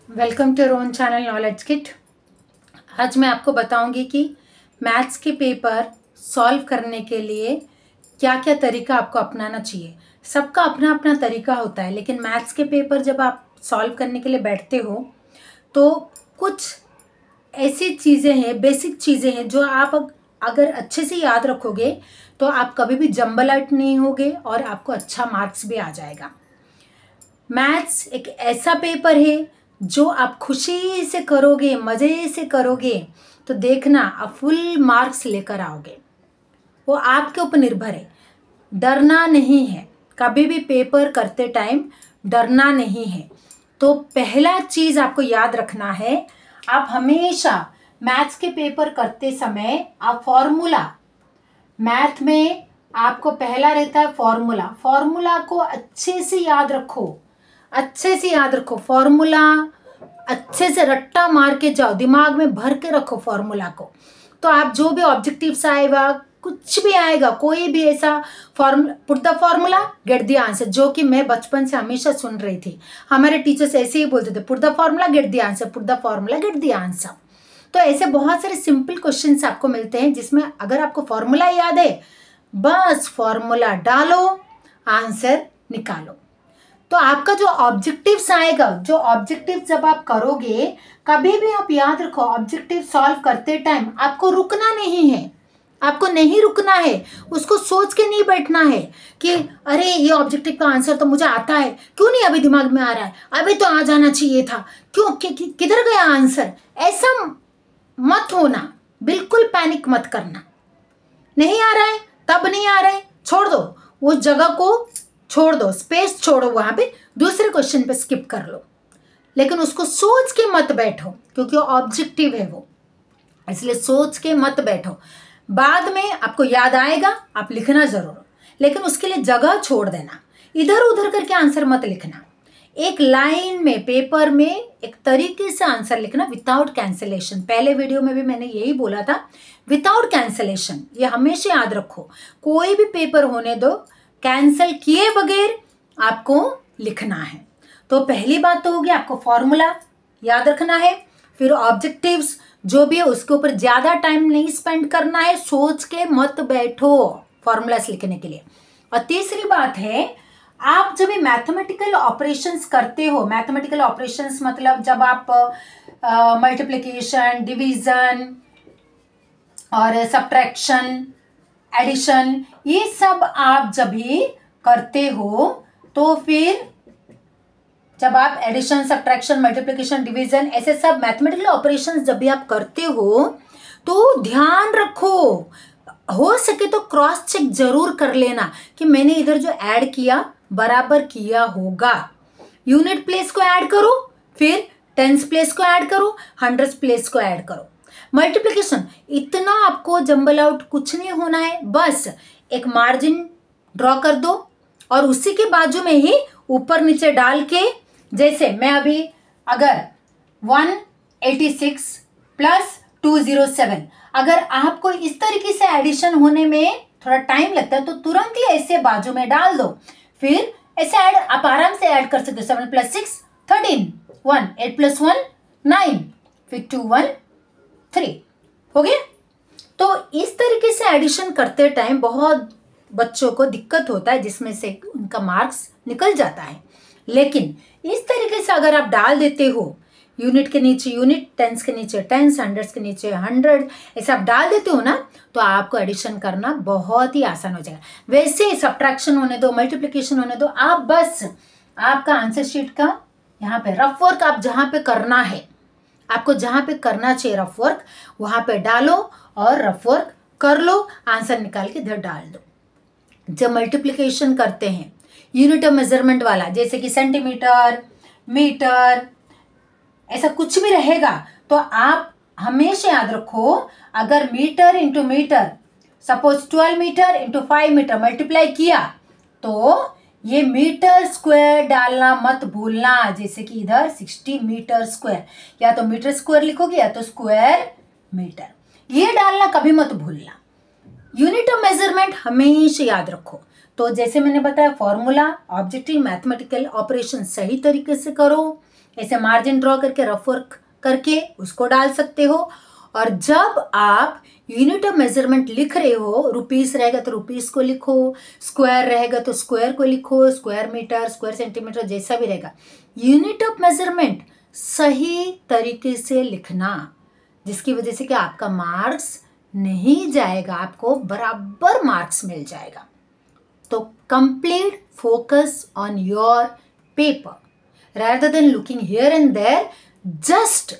Welcome to your own channel knowledge kit. आज मैं आपको बताऊंगी कि मैथ्स के पेपर सॉल्व करने के लिए क्या क्या तरीका आपको अपनाना चाहिए। सबका अपना अपना तरीका होता है, लेकिन मैथ्स के पेपर जब आप सॉल्व करने के लिए बैठते हो तो कुछ ऐसी चीज़ें हैं, बेसिक चीज़ें हैं जो आप अगर अच्छे से याद रखोगे तो आप कभी भी जंबल आउट नहीं होगे और आपको अच्छा मार्क्स भी आ जाएगा। मैथ्स एक ऐसा पेपर है जो आप खुशी से करोगे, मज़े से करोगे तो देखना आप फुल मार्क्स लेकर आओगे। वो आपके ऊपर निर्भर है। डरना नहीं है, कभी भी पेपर करते टाइम डरना नहीं है। तो पहला चीज़ आपको याद रखना है, आप हमेशा मैथ्स के पेपर करते समय आप फॉर्मूला, मैथ में आपको पहला रहता है फॉर्मूला। फॉर्मूला को अच्छे से याद रखो, अच्छे से याद रखो। फॉर्मूला अच्छे से रट्टा मार के जाओ, दिमाग में भर के रखो फॉर्मूला को। तो आप जो भी ऑब्जेक्टिव्स आएगा, कुछ भी आएगा, कोई भी ऐसा put the formula get the answer, जो कि मैं बचपन से हमेशा सुन रही थी। हमारे टीचर्स ऐसे ही बोलते थे, put the formula get the answer, put the formula get the answer. तो ऐसे बहुत सारे सिंपल क्वेश्चंस आपको मिलते हैं जिसमें अगर आपको फॉर्मूला याद है, बस फॉर्मूला डालो, आंसर निकालो। तो आपका जो ऑब्जेक्टिव्स आएगा, जो ऑब्जेक्टिव जब आप करोगे, कभी भी आप याद रखो, ऑब्जेक्टिव सॉल्व करते टाइम आपको रुकना नहीं है, आपको नहीं रुकना है। उसको सोच के नहीं बैठना है कि अरे ये ऑब्जेक्टिव का आंसर तो मुझे आता है, क्यों नहीं अभी दिमाग में आ रहा है, अभी तो आ जाना चाहिए था, क्यों किधर गया आंसर। ऐसा मत होना, बिल्कुल पैनिक मत करना। नहीं आ रहा है तब नहीं आ रहा है, छोड़ दो, उस जगह को छोड़ दो, स्पेस छोड़ो, वहां पे दूसरे क्वेश्चन पे स्किप कर लो। लेकिन उसको सोच के मत बैठो, क्योंकि ऑब्जेक्टिव है वो, इसलिए सोच के मत बैठो। बाद में आपको याद आएगा, आप लिखना जरूर, लेकिन उसके लिए जगह छोड़ देना। इधर उधर करके आंसर मत लिखना। एक लाइन में, पेपर में एक तरीके से आंसर लिखना, विदाउट कैंसिलेशन। पहले वीडियो में भी मैंने यही बोला था, विदाउट कैंसिलेशन। ये हमेशा याद रखो, कोई भी पेपर होने दो, कैंसिल किए बगैर आपको लिखना है। तो पहली बात तो होगी, आपको फॉर्मूला याद रखना है, फिर ऑब्जेक्टिव्स जो भी है उसके ऊपर ज़्यादा टाइम नहीं स्पेंड करना है, सोच के मत बैठो फॉर्मूलास लिखने के लिए। और तीसरी बात है, आप जब भी मैथमेटिकल ऑपरेशंस करते हो, मैथमेटिकल ऑपरेशंस मतलब जब आप मल्टीप्लिकेशन, डिवीजन और सब्ट्रैक्शन, एडिशन, ये सब आप जब भी करते हो, तो फिर जब आप एडिशन, सब्ट्रैक्शन, मल्टीप्लिकेशन, डिवीजन, ऐसे सब मैथमेटिकल ऑपरेशंस जब भी आप करते हो तो ध्यान रखो, हो सके तो क्रॉस चेक जरूर कर लेना कि मैंने इधर जो ऐड किया बराबर किया होगा। यूनिट प्लेस को ऐड करो, फिर टेंस प्लेस को ऐड करो, हंड्रेड्स प्लेस को ऐड करो। मल्टीप्लिकेशन इतना आपको जंबल आउट कुछ नहीं होना है, बस एक मार्जिन ड्रॉ कर दो और उसी के बाजू में ही ऊपर नीचे डाल के, जैसे मैं अभी अगर 186 प्लस 207, अगर आपको इस तरीके से एडिशन होने में थोड़ा टाइम लगता है तो तुरंत ही ऐसे बाजू में डाल दो, फिर ऐसे ऐड आप आराम से ऐड कर सकते हो। 7 + 6 13, 1 8 + 1 9, फिर 2 1 3 हो गया। तो इस तरीके से एडिशन करते टाइम बहुत बच्चों को दिक्कत होता है, जिसमें से उनका मार्क्स निकल जाता है। लेकिन इस तरीके से अगर आप डाल देते हो, यूनिट के नीचे यूनिट, टेंस के नीचे टेंस, हंड्रेड्स के नीचे हंड्रेड, ऐसे आप डाल देते हो ना, तो आपको एडिशन करना बहुत ही आसान हो जाएगा। वैसे सब्ट्रैक्शन होने दो, मल्टीप्लिकेशन होने दो, आप बस आपका आंसर शीट का यहाँ पे रफ वर्क आप जहाँ पे करना है, आपको जहाँ पे करना चाहिए रफ वर्क, वहाँ पे डालो और रफ वर्क कर लो, आंसर निकाल के इधर डाल दो। जब मल्टीप्लिकेशन करते हैं यूनिट ऑफ मेजरमेंट वाला, जैसे कि सेंटीमीटर, मीटर, ऐसा कुछ भी रहेगा, तो आप हमेशा याद रखो, अगर metre into metre, suppose 12 metre into 5 metre multiply किया, तो ये मीटर स्क्वायर डालना मत भूलना। जैसे कि इधर 60 मीटर स्क्वायर, या तो मीटर स्क्वायर लिखोगे या तो स्क्वायर मीटर, ये डालना कभी मत भूलना। यूनिट ऑफ मेजरमेंट हमेशा याद रखो। तो जैसे मैंने बताया फॉर्मूला, ऑब्जेक्टिव, मैथमेटिकल ऑपरेशन सही तरीके से करो। ऐसे मार्जिन ड्रॉ करके रफ वर्क करके उसको डाल सकते हो। और जब आप यूनिट ऑफ मेजरमेंट लिख रहे हो, रुपीस रहेगा तो रुपीस को लिखो, स्क्वायर रहेगा तो स्क्वायर को लिखो, स्क्वायर मीटर, स्क्वायर सेंटीमीटर, जैसा भी रहेगा, यूनिट ऑफ मेजरमेंट सही तरीके से लिखना, जिसकी वजह से कि आपका मार्क्स नहीं जाएगा, आपको बराबर मार्क्स मिल जाएगा। तो complete focus on your paper rather than looking here and there, just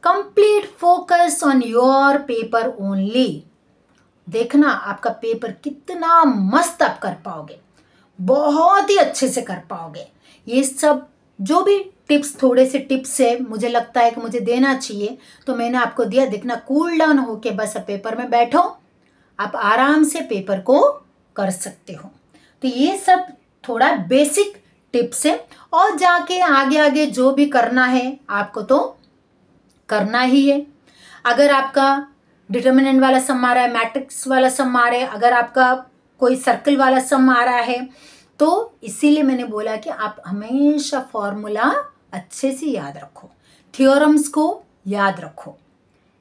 complete focus on your paper only। देखना आपका पेपर कितना मस्त आप कर पाओगे, बहुत ही अच्छे से कर पाओगे। ये सब जो भी टिप्स, थोड़े से टिप्स है, मुझे लगता है कि मुझे देना चाहिए, तो मैंने आपको दिया। देखना, कूल डाउन होके बस पेपर में बैठो, आप आराम से पेपर को कर सकते हो। तो ये सब थोड़ा बेसिक टिप्स है, और जाके आगे आगे जो भी करना है आपको तो करना ही है। अगर आपका डिटर्मिनेंट वाला सम आ रहा है, मैट्रिक्स वाला सम आ रहा है, अगर आपका कोई सर्कल वाला सम आ रहा है, तो इसीलिए मैंने बोला कि आप हमेशा फॉर्मूला अच्छे से याद रखो, थ्योरम्स को याद रखो।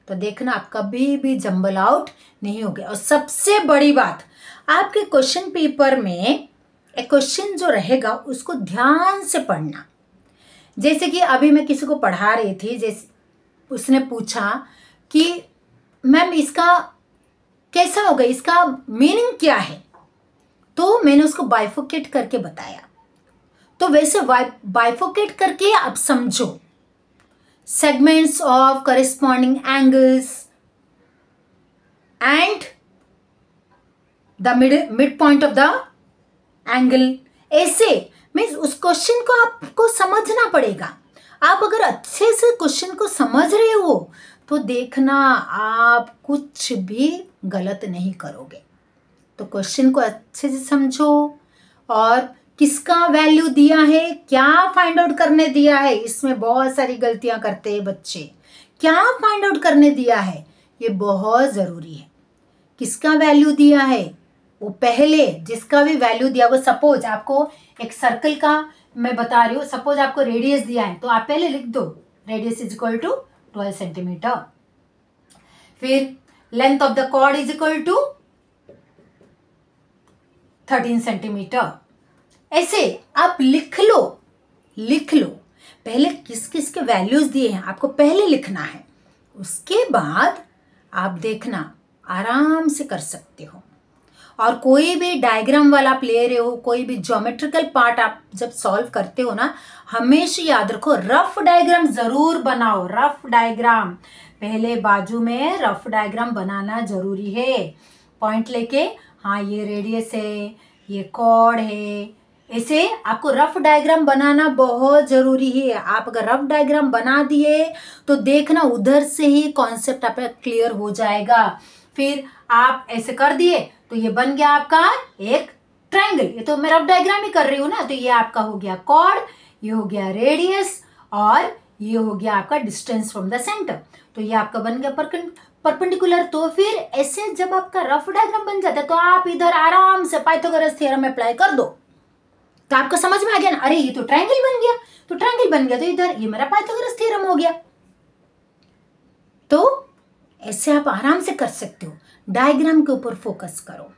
तो देखना आप कभी भी जंबल आउट नहीं होगे। और सबसे बड़ी बात, आपके क्वेश्चन पेपर में एक क्वेश्चन जो रहेगा उसको ध्यान से पढ़ना। जैसे कि अभी मैं किसी को पढ़ा रही थी, जैसे उसने पूछा कि मैम इसका कैसा होगा, इसका मीनिंग क्या है, तो मैंने उसको बाइफोकेट करके बताया। तो वैसे बाइफोकेट करके आप समझो, segments of corresponding angles and the mid point of the angle, ऐसे मीन्स उस क्वेश्चन को आपको समझना पड़ेगा। आप अगर अच्छे से क्वेश्चन को समझ रहे हो तो देखना आप कुछ भी गलत नहीं करोगे। तो क्वेश्चन को अच्छे से समझो, और किसका वैल्यू दिया है, क्या फाइंड आउट करने दिया है, इसमें बहुत सारी गलतियां करते हैं बच्चे। क्या फाइंड आउट करने दिया है, ये बहुत ज़रूरी है। किसका वैल्यू दिया है, वो पहले जिसका भी वैल्यू दिया, वो सपोज आपको एक सर्कल का मैं बता रही हूँ, सपोज आपको रेडियस दिया है, तो आप पहले लिख दो radius is equal to 12 centimetre. फिर length of the chord is equal to 13 centimetre. ऐसे आप लिख लो पहले किस किस के वैल्यूज दिए हैं आपको पहले लिखना है, उसके बाद आप देखना आराम से कर सकते हो। और कोई भी डायग्राम वाला आप ले रहे हो, कोई भी ज्योमेट्रिकल पार्ट आप जब सॉल्व करते हो ना, हमेशा याद रखो रफ डायग्राम जरूर बनाओ। रफ डायग्राम पहले बाजू में रफ डायग्राम बनाना जरूरी है, पॉइंट लेके, हाँ ये रेडियस है, ये कॉर्ड है, ऐसे आपको रफ डायग्राम बनाना बहुत ज़रूरी है। आप अगर रफ डायग्राम बना दिए तो देखना उधर से ही कॉन्सेप्ट आपका क्लियर हो जाएगा। फिर आप ऐसे कर दिए तो ये बन गया आपका एक ट्रायंगल। ये तो मैं रफ डायग्राम ही कर रही हूँ ना, तो ये आपका हो गया कॉर्ड, ये हो गया रेडियस, और ये हो गया आपका डिस्टेंस फ्रॉम द सेंटर। तो ये आपका बन गया परपेंडिकुलर। तो फिर ऐसे जब आपका रफ डायग्राम बन जाता है तो आप इधर आराम से पाइथागोरस थ्योरम अप्लाई कर दो, तो आपको समझ में आ गया ना, अरे ये तो ट्रायंगल बन गया, तो ट्रायंगल बन गया तो इधर ये मेरा पाइथागोरस थ्योरम हो गया। तो ऐसे आप आराम से कर सकते हो। डायग्राम के ऊपर फोकस करो।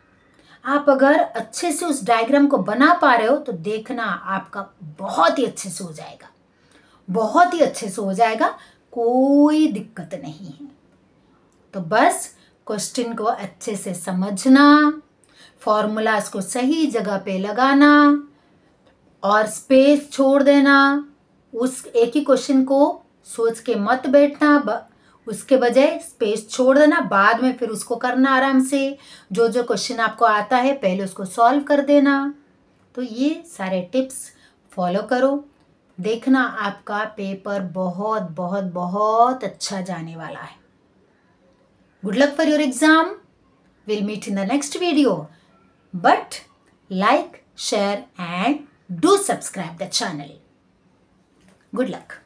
आप अगर अच्छे से उस डायग्राम को बना पा रहे हो तो देखना आपका बहुत ही अच्छे से हो जाएगा, बहुत ही अच्छे से हो जाएगा, कोई दिक्कत नहीं है। तो बस क्वेश्चन को अच्छे से समझना, फॉर्मूलाज को सही जगह पे लगाना और स्पेस छोड़ देना। उस एक ही क्वेश्चन को सोच के मत बैठना, उसके बजाय स्पेस छोड़ देना, बाद में फिर उसको करना आराम से। जो जो क्वेश्चन आपको आता है पहले उसको सॉल्व कर देना। तो ये सारे टिप्स फॉलो करो, देखना आपका पेपर बहुत बहुत बहुत अच्छा जाने वाला है। Good luck for your exam. Will meet in the next video, but like, share and do subscribe the channel. Good luck.